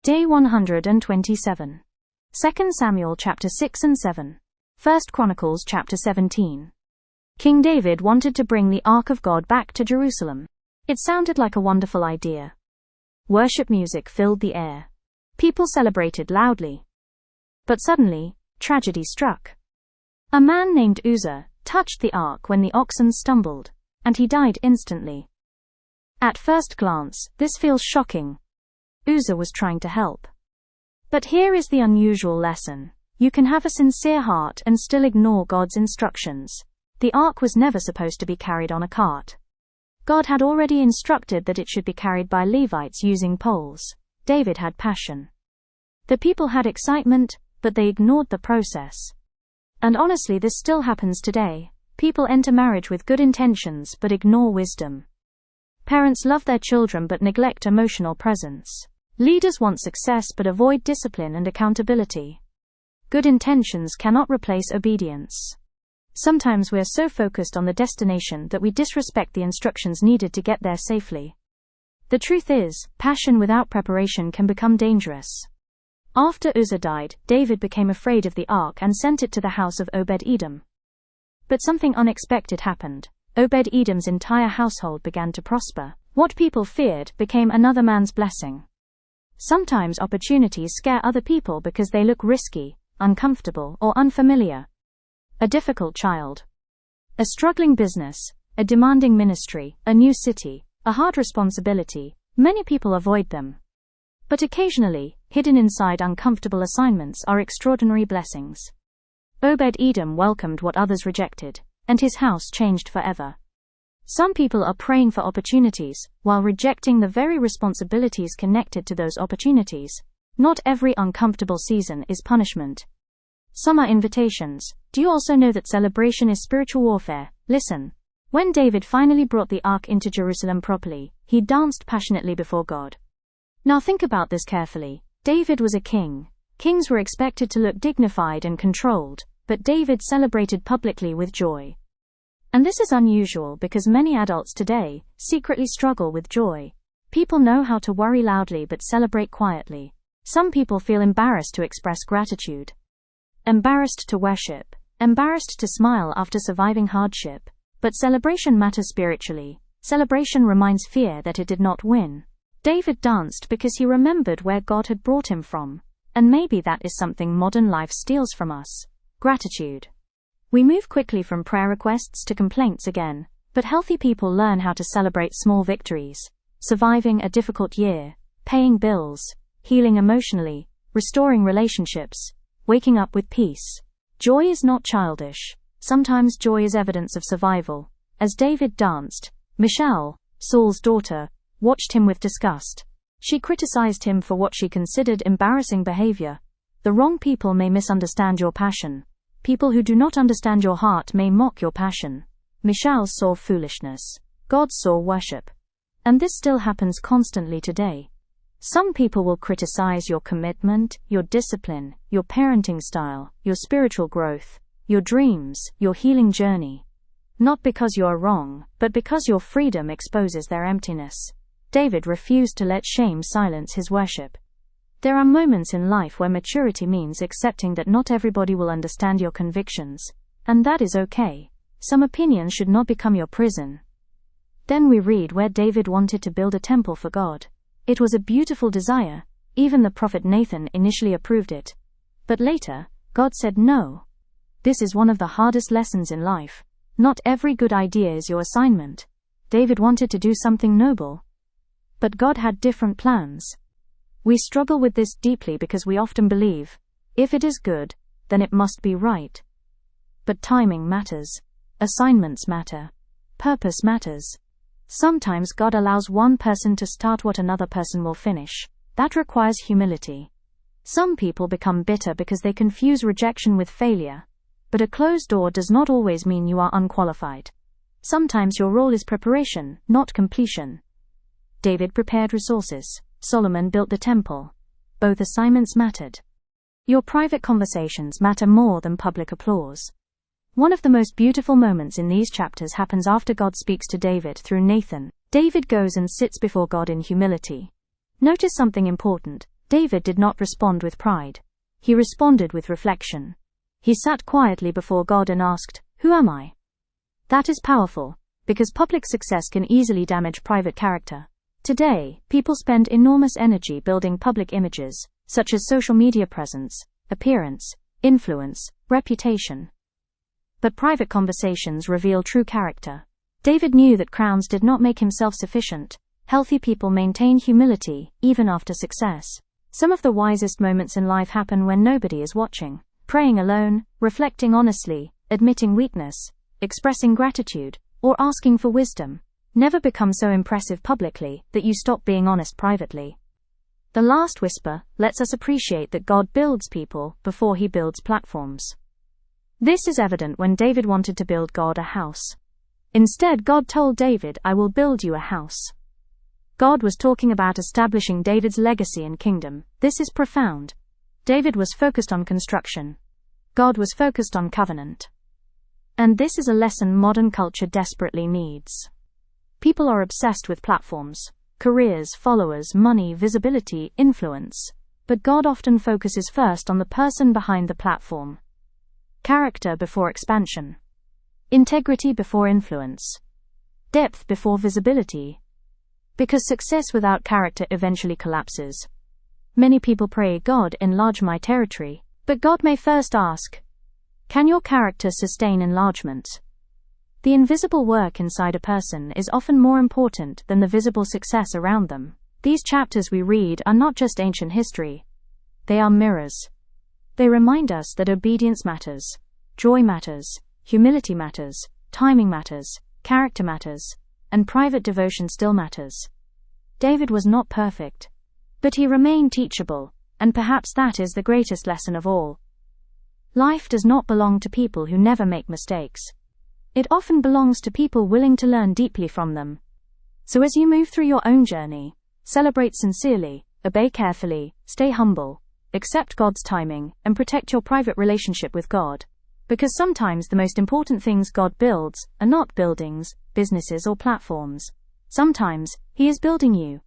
Day 127. 2 Samuel chapter 6 and 7. 1 Chronicles chapter 17. King David wanted to bring the Ark of God back to Jerusalem. It sounded like a wonderful idea. Worship music filled the air. People celebrated loudly. But suddenly, tragedy struck. A man named Uzzah touched the ark when the oxen stumbled, and he died instantly. At first glance, this feels shocking. Uzzah was trying to help. But here is the unusual lesson. You can have a sincere heart and still ignore God's instructions. The ark was never supposed to be carried on a cart. God had already instructed that it should be carried by Levites using poles. David had passion. The people had excitement, but they ignored the process. And honestly, this still happens today. People enter marriage with good intentions but ignore wisdom. Parents love their children but neglect emotional presence. Leaders want success but avoid discipline and accountability. Good intentions cannot replace obedience. Sometimes we are so focused on the destination that we disrespect the instructions needed to get there safely. The truth is, passion without preparation can become dangerous. After Uzzah died, David became afraid of the ark and sent it to the house of Obed-Edom. But something unexpected happened. Obed-Edom's entire household began to prosper. What people feared became another man's blessing. Sometimes opportunities scare other people because they look risky, uncomfortable, or unfamiliar. A difficult child. A struggling business, a demanding ministry, a new city, a hard responsibility. Many people avoid them. But occasionally, hidden inside uncomfortable assignments are extraordinary blessings. Obed-Edom welcomed what others rejected, and his house changed forever. Some people are praying for opportunities, while rejecting the very responsibilities connected to those opportunities. Not every uncomfortable season is punishment. Some are invitations. Do you also know that celebration is spiritual warfare? Listen. When David finally brought the ark into Jerusalem properly, he danced passionately before God. Now think about this carefully. David was a king. Kings were expected to look dignified and controlled, but David celebrated publicly with joy. And this is unusual because many adults today secretly struggle with joy. People know how to worry loudly but celebrate quietly. Some people feel embarrassed to express gratitude. Embarrassed to worship. Embarrassed to smile after surviving hardship. But celebration matters spiritually. Celebration reminds fear that it did not win. David danced because he remembered where God had brought him from. And maybe that is something modern life steals from us. Gratitude. We move quickly from prayer requests to complaints again, but healthy people learn how to celebrate small victories. Surviving a difficult year, paying bills, healing emotionally, restoring relationships, waking up with peace. Joy is not childish. Sometimes joy is evidence of survival. As David danced, Michal, Saul's daughter, watched him with disgust. She criticized him for what she considered embarrassing behavior. The wrong people may misunderstand your passion. People who do not understand your heart may mock your passion. Michal saw foolishness. God saw worship. And this still happens constantly today. Some people will criticize your commitment, your discipline, your parenting style, your spiritual growth, your dreams, your healing journey. Not because you are wrong, but because your freedom exposes their emptiness. David refused to let shame silence his worship. There are moments in life where maturity means accepting that not everybody will understand your convictions, and that is okay. Some opinions should not become your prison. Then we read where David wanted to build a temple for God. It was a beautiful desire. Even the prophet Nathan initially approved it. But later, God said no. This is one of the hardest lessons in life. Not every good idea is your assignment. David wanted to do something noble. But God had different plans. We struggle with this deeply because we often believe, if it is good, then it must be right. But timing matters. Assignments matter. Purpose matters. Sometimes God allows one person to start what another person will finish. That requires humility. Some people become bitter because they confuse rejection with failure. But a closed door does not always mean you are unqualified. Sometimes your role is preparation, not completion. David prepared resources. Solomon built the temple. Both assignments mattered. Your private conversations matter more than public applause. One of the most beautiful moments in these chapters happens after God speaks to David through Nathan. David goes and sits before God in humility. Notice something important. David did not respond with pride. He responded with reflection. He sat quietly before God and asked, "Who am I?" That is powerful, because public success can easily damage private character. Today, people spend enormous energy building public images, such as social media presence, appearance, influence, reputation. But private conversations reveal true character. David knew that crowns did not make him self-sufficient. Healthy people maintain humility, even after success. Some of the wisest moments in life happen when nobody is watching. Praying alone, reflecting honestly, admitting weakness, expressing gratitude, or asking for wisdom never become so impressive publicly that you stop being honest privately. The last whisper lets us appreciate that God builds people before he builds platforms. This is evident when David wanted to build God a house. Instead, God told David, "I will build you a house." God was talking about establishing David's legacy and kingdom. This is profound. David was focused on construction. God was focused on covenant. And this is a lesson modern culture desperately needs. People are obsessed with platforms, careers, followers, money, visibility, influence. But God often focuses first on the person behind the platform. Character before expansion. Integrity before influence. Depth before visibility. Because success without character eventually collapses. Many people pray, "God, enlarge my territory." But God may first ask, "Can your character sustain enlargement?" The invisible work inside a person is often more important than the visible success around them. These chapters we read are not just ancient history. They are mirrors. They remind us that obedience matters, joy matters, humility matters, timing matters, character matters, and private devotion still matters. David was not perfect, but he remained teachable, and perhaps that is the greatest lesson of all. Life does not belong to people who never make mistakes. It often belongs to people willing to learn deeply from them. So as you move through your own journey, celebrate sincerely, obey carefully, stay humble, accept God's timing, and protect your private relationship with God. Because sometimes the most important things God builds are not buildings, businesses, or platforms. Sometimes, he is building you.